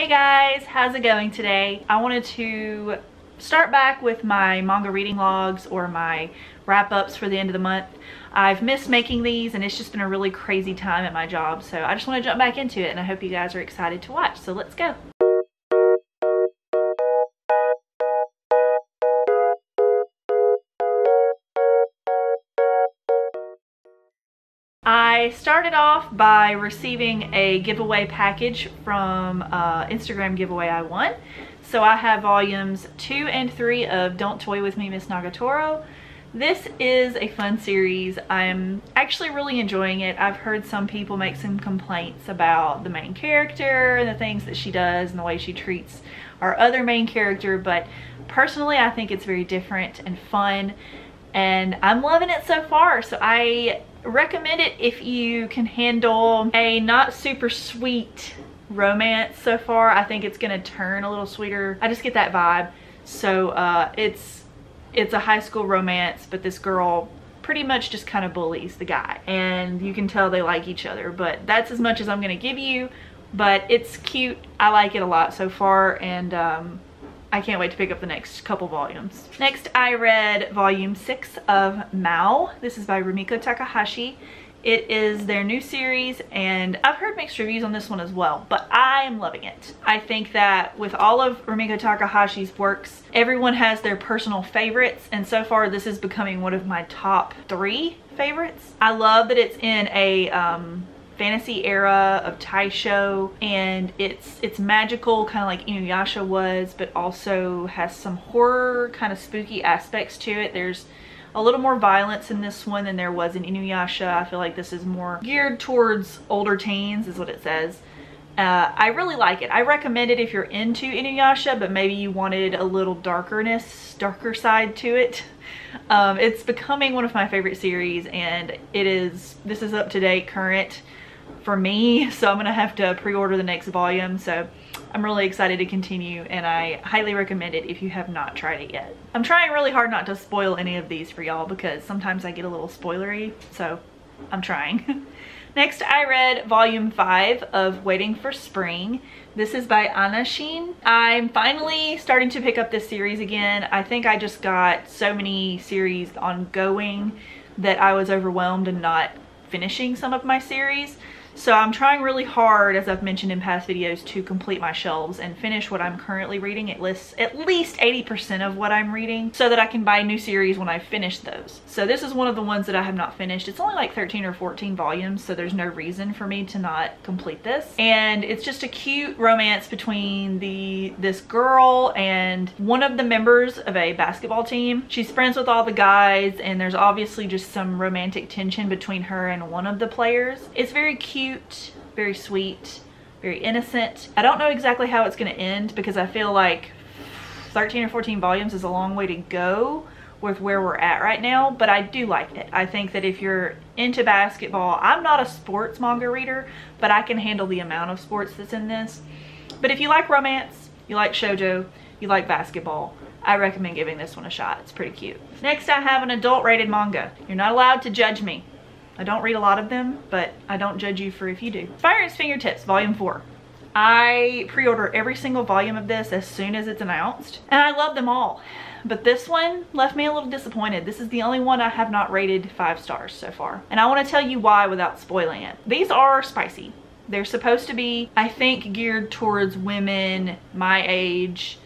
Hi guys, how's it going today? I wanted to start back with my manga reading logs or my wrap-ups for the end of the month. I've missed making these and it's just been a really crazy time at my job, so I just want to jump back into it and I hope you guys are excited to watch, so let's go. I started off by receiving a giveaway package from Instagram giveaway I won. So I have volumes 2 and 3 of Don't Toy With Me, Miss Nagatoro. This is a fun series. I'm actually really enjoying it. I've heard some people make some complaints about the main character and the things that she does and the way she treats our other main character, but personally I think it's very different and fun and I'm loving it so far. So I recommend it if you can handle a not super sweet romance so far. I think it's gonna turn a little sweeter. I just get that vibe. So it's a high school romance, but this girl pretty much just kind of bullies the guy and you can tell they like each other, but that's as much as I'm gonna give you. But it's cute. I like it a lot so far and I can't wait to pick up the next couple volumes. Next, I read volume 6 of Mao. This is by Rumiko Takahashi. It is their new series and I've heard mixed reviews on this one as well, but I am loving it. I think that with all of Rumiko Takahashi's works, everyone has their personal favorites, and so far this is becoming one of my top 3 favorites. I love that it's in a fantasy era of Taisho and it's magical, kind of like Inuyasha was, but also has some horror kind of spooky aspects to it. There's a little more violence in this one than there was in Inuyasha. I feel like this is more geared towards older teens is what it says. I really like it. I recommend it if you're into Inuyasha but maybe you wanted a little darker side to it. It's becoming one of my favorite series and this is up to date, current for me, so I'm gonna have to pre-order the next volume. So I'm really excited to continue and I highly recommend it if you have not tried it yet. I'm trying really hard not to spoil any of these for y'all because sometimes I get a little spoilery, so I'm trying. Next, I read volume 5 of Waiting for Spring. This is by Anashin. I'm finally starting to pick up this series again. I think I just got so many series ongoing that I was overwhelmed and not finishing some of my series. So I'm trying really hard, as I've mentioned in past videos, to complete my shelves and finish what I'm currently reading. It lists at least 80% of what I'm reading so that I can buy new series when I finish those. So this is one of the ones that I have not finished. It's only like 13 or 14 volumes, so there's no reason for me to not complete this. And it's just a cute romance between this girl and one of the members of a basketball team. She's friends with all the guys and there's obviously just some romantic tension between her and one of the players. It's very cute, very sweet, very innocent. I don't know exactly how it's going to end because I feel like 13 or 14 volumes is a long way to go with where we're at right now, but I do like it. I think that if you're into basketball, I'm not a sports manga reader, but I can handle the amount of sports that's in this. But if you like romance, you like shoujo, you like basketball, I recommend giving this one a shot. It's pretty cute. Next, I have an adult rated manga. You're not allowed to judge me. I don't read a lot of them, but I don't judge you for if you do. Fire Its Fingertips, volume 4. I pre-order every single volume of this as soon as it's announced, and I love them all. But this one left me a little disappointed. This is the only one I have not rated 5 stars so far. And I want to tell you why without spoiling it. These are spicy. They're supposed to be, I think, geared towards women my age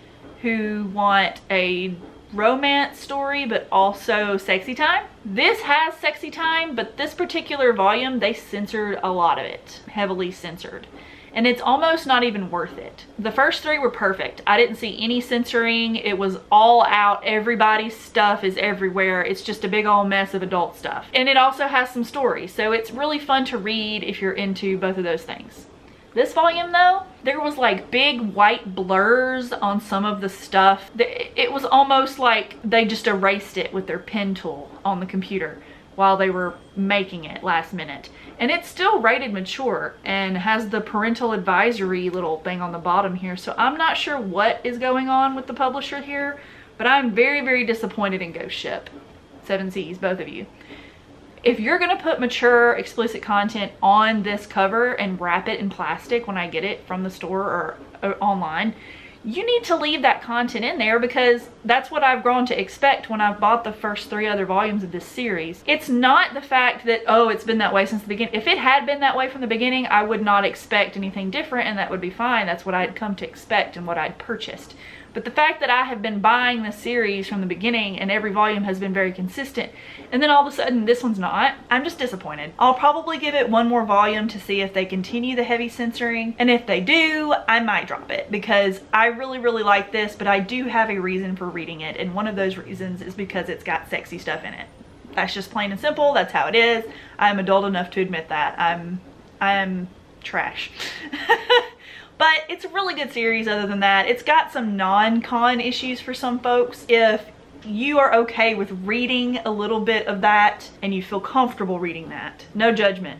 who want a romance story but also sexy time. This has sexy time, but this particular volume, they censored a lot of it, heavily censored, and it's almost not even worth it. The first 3 were perfect. I didn't see any censoring. It was all out. Everybody's stuff is everywhere. It's just a big old mess of adult stuff, and it also has some story, so it's really fun to read if you're into both of those things. This volume though, there was like big white blurs on some of the stuff. It was almost like they just erased it with their pen tool on the computer while they were making it last minute. And it's still rated mature and has the parental advisory little thing on the bottom here. So I'm not sure what is going on with the publisher here, but I'm very, very disappointed in Ghost Ship. 7 Seas, both of you. if you're gonna put mature explicit content on this cover and wrap it in plastic when I get it from the store or online, you need to leave that content in there, because that's what I've grown to expect when I've bought the first 3 other volumes of this series. It's not the fact that, oh, it's been that way since the beginning. If it had been that way from the beginning, I would not expect anything different, and that would be fine. That's what I'd come to expect and what I'd purchased. But the fact that I have been buying this series from the beginning and every volume has been very consistent, and then all of a sudden this one's not, I'm just disappointed. I'll probably give it one more volume to see if they continue the heavy censoring, and if they do, I might drop it, because I really, really like this, but I do have a reason for reading it, and one of those reasons is because it's got sexy stuff in it. That's just plain and simple. That's how it is. I'm adult enough to admit that. I'm trash. But it's a really good series other than that. It's got some non-con issues for some folks. If you are okay with reading a little bit of that and you feel comfortable reading that, no judgment,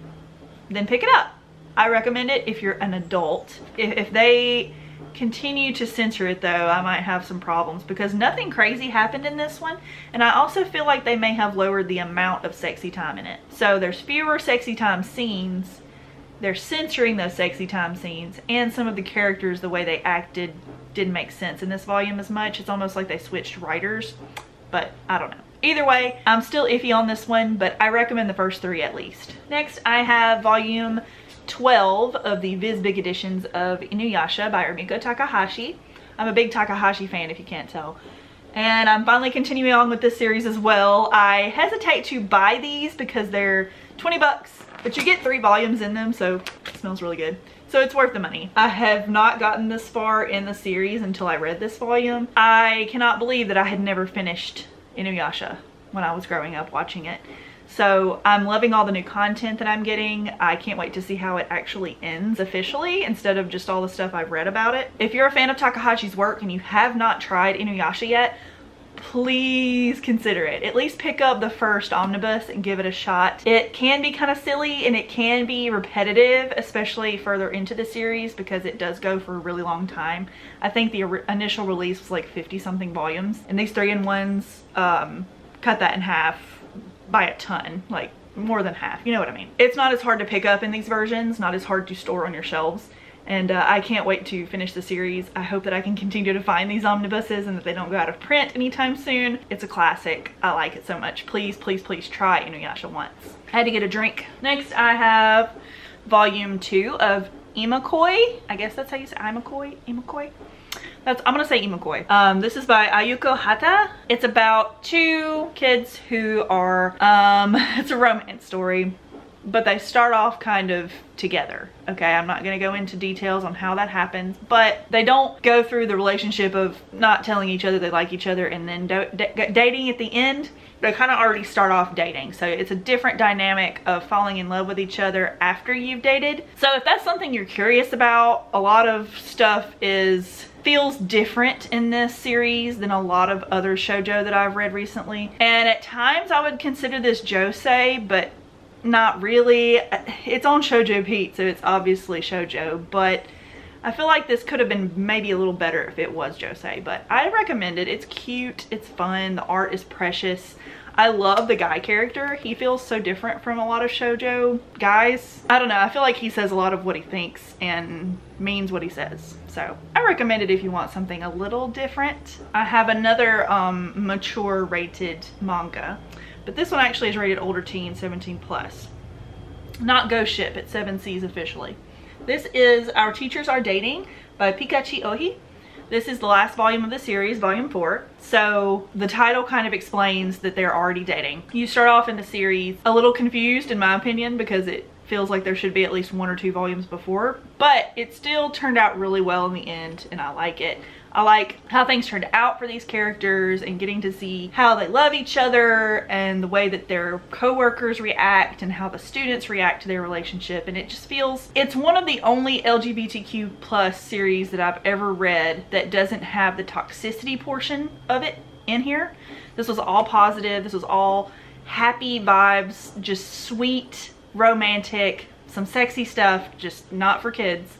then pick it up. I recommend it if you're an adult. If they continue to censor it though, I might have some problems, because nothing crazy happened in this one, and I also feel like they may have lowered the amount of sexy time in it. So there's fewer sexy time scenes. They're censoring those sexy time scenes, and some of the characters, the way they acted didn't make sense in this volume as much. It's almost like they switched writers, but I don't know. Either way, I'm still iffy on this one, but I recommend the first 3 at least. Next, I have volume 12 of the Viz Big editions of Inuyasha by Rumiko Takahashi. I'm a big Takahashi fan, if you can't tell. And I'm finally continuing on with this series as well. I hesitate to buy these because they're 20 bucks. But you get 3 volumes in them, so it smells really good. So it's worth the money. I have not gotten this far in the series until I read this volume. I cannot believe that I had never finished Inuyasha when I was growing up watching it. So I'm loving all the new content that I'm getting. I can't wait to see how it actually ends officially, instead of just all the stuff I've read about it. If you're a fan of Takahashi's work and you have not tried Inuyasha yet, please consider it. At least pick up the first omnibus and give it a shot. It can be kind of silly and it can be repetitive, especially further into the series, because it does go for a really long time. I think the initial release was like 50 something volumes, and these 3-in-1s cut that in half by a ton, like more than half, you know what I mean. It's not as hard to pick up in these versions, not as hard to store on your shelves. And I can't wait to finish the series. I hope that I can continue to find these omnibuses and that they don't go out of print anytime soon. It's a classic. I like it so much. Please, please, please try Inuyasha once. I had to get a drink. Next, I have volume 2 of Emokoi. I guess that's how you say Emokoi? Emokoi? I'm gonna say Emokoi. This is by Ayuko Hata. It's about 2 kids who are, it's a romance story, but they start off kind of together. Okay, I'm not gonna go into details on how that happens, but they don't go through the relationship of not telling each other they like each other and then dating at the end. They kind of already start off dating. So it's a different dynamic of falling in love with each other after you've dated. So if that's something you're curious about, a lot of stuff feels different in this series than a lot of other shoujo that I've read recently. And at times I would consider this josei, but not really. It's on Shoujo Pete, so it's obviously shoujo, but I feel like this could have been maybe a little better if it was josei, but I recommend it. It's cute, it's fun, the art is precious. I love the guy character. He feels so different from a lot of shoujo guys. I don't know, I feel like he says a lot of what he thinks and means what he says. So I recommend it if you want something a little different. I have another mature rated manga, but this one actually is rated older teen, 17 plus. Not Ghost Ship, it's 7Cs officially. This is Our Teachers Are Dating by Pikachi Ohi. This is the last volume of the series, volume 4. So the title kind of explains that they're already dating. You start off in the series a little confused in my opinion, because it feels like there should be at least 1 or 2 volumes before, but it still turned out really well in the end and I like it. I like how things turned out for these characters and getting to see how they love each other and the way that their co-workers react and how the students react to their relationship. And it just feels, it's one of the only LGBTQ plus series that I've ever read that doesn't have the toxicity portion of it in here. This was all positive. This was all happy vibes, just sweet, romantic, some sexy stuff, just not for kids.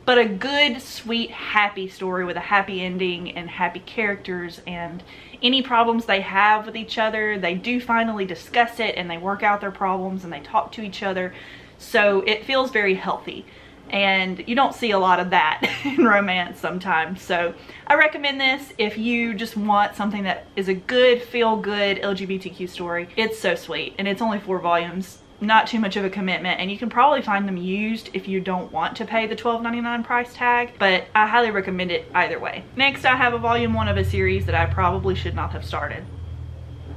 but a good, sweet, happy story with a happy ending and happy characters, and any problems they have with each other, they do finally discuss it and they work out their problems and they talk to each other. So it feels very healthy. And you don't see a lot of that in romance sometimes. So I recommend this if you just want something that is a good, feel-good LGBTQ story. It's so sweet, and it's only 4 volumes. Not too much of a commitment, and you can probably find them used if you don't want to pay the $12.99 price tag, but I highly recommend it either way. Next, I have a volume 1 of a series that I probably should not have started.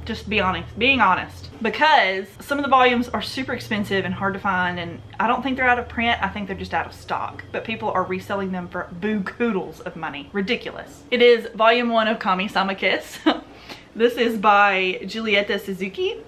Just being honest, because some of the volumes are super expensive and hard to find, and I don't think they're out of print. I think they're just out of stock, but people are reselling them for boo-koodles of money. Ridiculous. It is volume 1 of Kamisama Kiss. This is by Julieta Suzuki,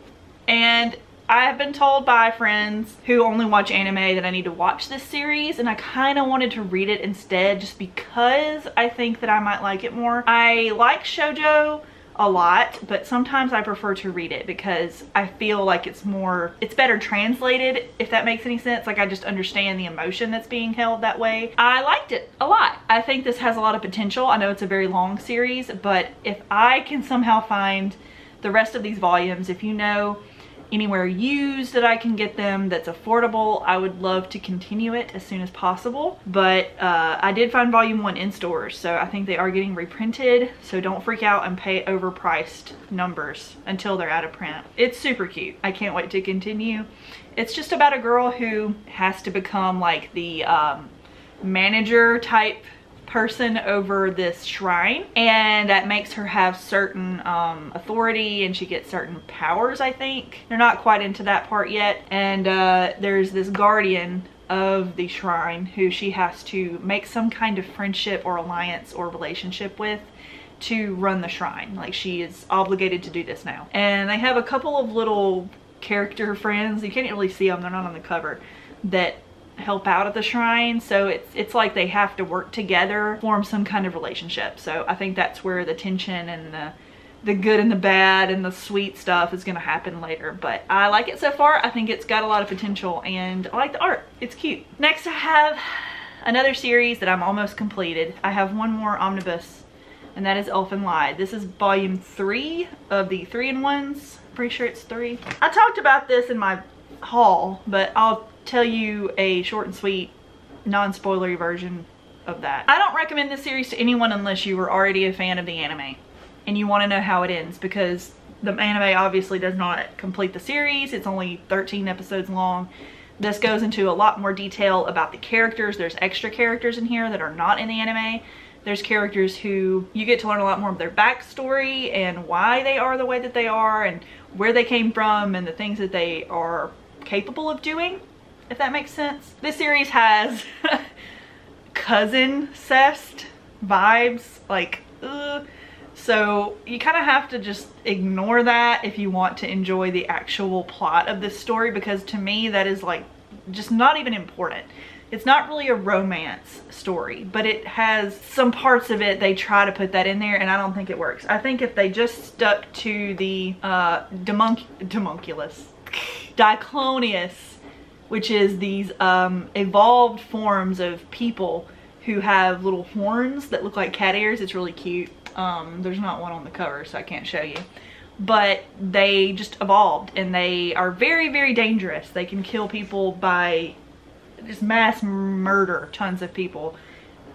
and I have been told by friends who only watch anime that I need to watch this series, and I kind of wanted to read it instead just because I think that I might like it more. I like shoujo a lot, but sometimes I prefer to read it because I feel like it's better translated, if that makes any sense. Like, I just understand the emotion that's being held that way. I liked it a lot. I think this has a lot of potential. I know it's a very long series, but if I can somehow find the rest of these volumes, if you know anywhere used that I can get them that's affordable, I would love to continue it as soon as possible. But I did find volume 1 in stores, so I think they are getting reprinted, so don't freak out and pay overpriced numbers until they're out of print. It's super cute. I can't wait to continue. It's just about a girl who has to become like the manager type person over this shrine, and that makes her have certain authority, and she gets certain powers. I think they're not quite into that part yet, and there's this guardian of the shrine who she has to make some kind of friendship or alliance or relationship with to run the shrine. Like, she is obligated to do this now, and they have a couple of little character friends. You can't really see them, they're not on the cover, that help out at the shrine. So it's like they have to work together, form some kind of relationship. So I think that's where the tension and the good and the bad and the sweet stuff is gonna happen later. But I like it so far. I think it's got a lot of potential, and I like the art. It's cute. Next, I have another series that I'm almost completed. I have one more omnibus, and that is Elfin Lied. This is volume 3 of the 3-in-1s. Pretty sure it's 3. I talked about this in my haul, but I'll tell you a short and sweet, non-spoilery version of that. I don't recommend this series to anyone unless you were already a fan of the anime and you want to know how it ends, because the anime obviously does not complete the series. It's only 13 episodes long. This goes into a lot more detail about the characters. There's extra characters in here that are not in the anime. There's characters who you get to learn a lot more of their backstory and why they are the way that they are and where they came from and the things that they are capable of doing, if that makes sense. This series has cousin cest vibes, like, so you kind of have to just ignore that if you want to enjoy the actual plot of this story, because to me that is like just not even important. It's not really a romance story, but it has some parts of it, they try to put that in there, and I don't think it works. I think if they just stuck to the Diclonius, which is these evolved forms of people who have little horns that look like cat ears. It's really cute. There's not one on the cover, so I can't show you. But they just evolved, and they are very, very dangerous. They can kill people by just mass murder tons of people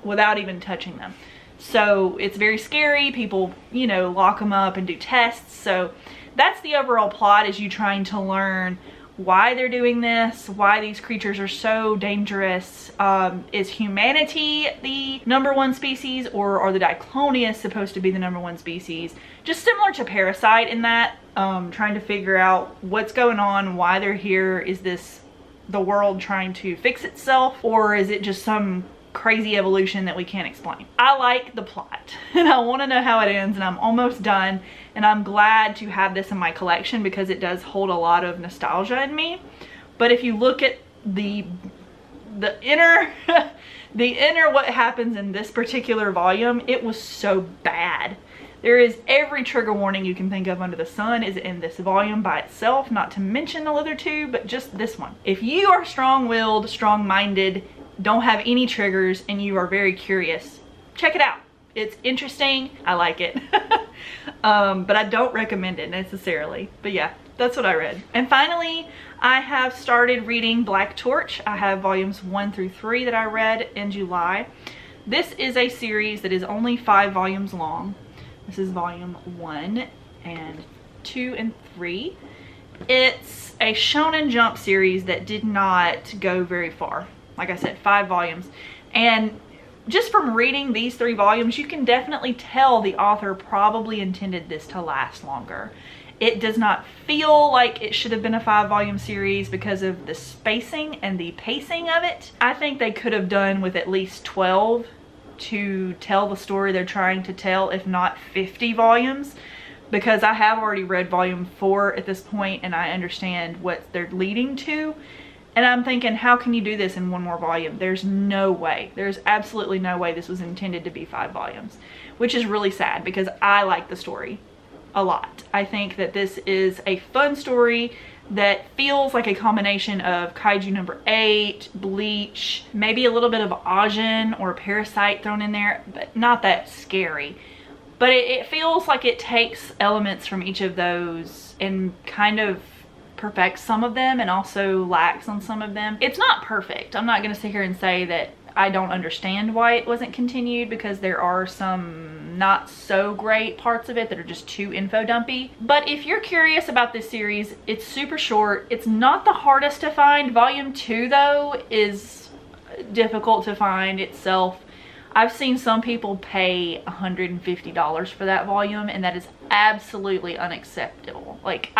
without even touching them. So it's very scary. People, you know, lock them up and do tests. So that's the overall plot, is you trying to learn why they're doing this, why these creatures are so dangerous. Is humanity the #1 species, or are the Diclonius supposed to be the #1 species? Just similar to Parasite in that, trying to figure out what's going on, why they're here. Is this the world trying to fix itself, or is it just some crazy evolution that we can't explain? I like the plot and I want to know how it ends, and I'm almost done, and I'm glad to have this in my collection because it does hold a lot of nostalgia in me. But if you look at the inner the inner what happens in this particular volume, it was so bad. There is every trigger warning you can think of under the sun is in this volume by itself, not to mention the other two, but just this one. If you are strong-willed, strong-minded, don't have any triggers and you are very curious, check it out. It's interesting. I like it. But I don't recommend it necessarily. But yeah, that's what I read. And finally, I have started reading Black Torch. I have volumes 1 through 3 that I read in July. This is a series that is only 5 volumes long. This is volume 1 and 2 and 3. It's a Shonen Jump series that did not go very far. Like I said, 5 volumes. And just from reading these 3 volumes, you can definitely tell the author probably intended this to last longer. It does not feel like it should have been a 5-volume series because of the spacing and the pacing of it. I think they could have done with at least 12 to tell the story they're trying to tell, if not 50 volumes. Because I have already read volume 4 at this point and I understand what they're leading to. And I'm thinking, how can you do this in 1 more volume? There's no way. There's absolutely no way this was intended to be 5 volumes. Which is really sad because I like the story a lot. I think that this is a fun story that feels like a combination of Kaiju number 8, Bleach, maybe a little bit of Ajin or Parasite thrown in there, but not that scary. But it feels like it takes elements from each of those and kind of perfects some of them and also lacks on some of them. It's not perfect. I'm not going to sit here and say that I don't understand why it wasn't continued, because there are some not so great parts of it that are just too info dumpy. But if you're curious about this series, it's super short. It's not the hardest to find. Volume 2 though is difficult to find itself. I've seen some people pay $150 for that volume, and that is absolutely unacceptable. Like,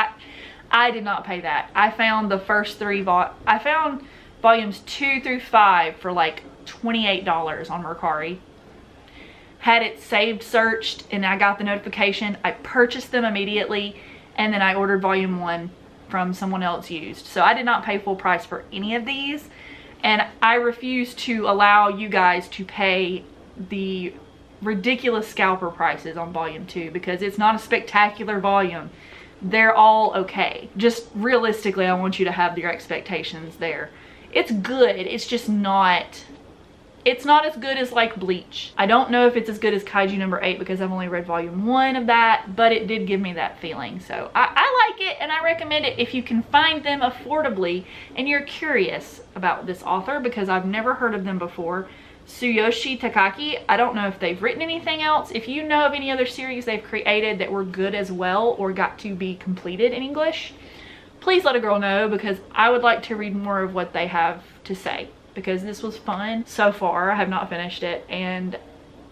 I did not pay that. I found the first 3 I found volumes 2 through 5 for like $28 on Mercari. Had it saved, searched, and I got the notification. I purchased them immediately, and then I ordered volume 1 from someone else used. So I did not pay full price for any of these, and I refuse to allow you guys to pay the ridiculous scalper prices on volume 2 because it's not a spectacular volume. They're all okay. Just realistically, I want you to have your expectations there. It's good. It's just not... It's not as good as like Bleach. I don't know if it's as good as Kaiju number 8 because I've only read volume 1 of that, but it did give me that feeling. So I like it and I recommend it if you can find them affordably and you're curious about this author, because I've never heard of them before. Tsuyoshi Takaki, I don't know if they've written anything else. If you know of any other series they've created that were good as well or got to be completed in English, please let a girl know, because I would like to read more of what they have to say. Because this was fun so far. I have not finished it and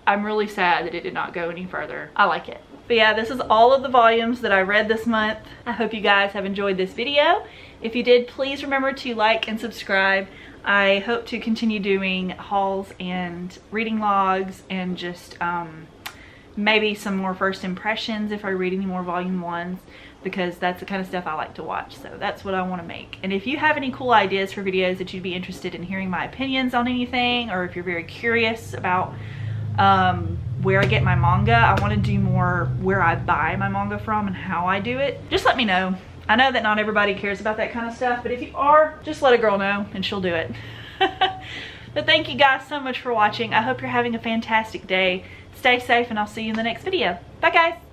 I'm really sad that it did not go any further. I like it. But yeah, this is all of the volumes that I read this month. I hope you guys have enjoyed this video. If you did, please remember to like and subscribe. I hope to continue doing hauls and reading logs and just maybe some more first impressions if I read any more volume 1s, because that's the kind of stuff I like to watch. So that's what I want to make. And if you have any cool ideas for videos that you'd be interested in hearing my opinions on anything, or if you're very curious about where I get my manga, I want to do more where I buy my manga from and how I do it, just let me know. I know that not everybody cares about that kind of stuff, but if you are, just let a girl know and she'll do it. But thank you guys so much for watching. I hope you're having a fantastic day. Stay safe and I'll see you in the next video. Bye guys.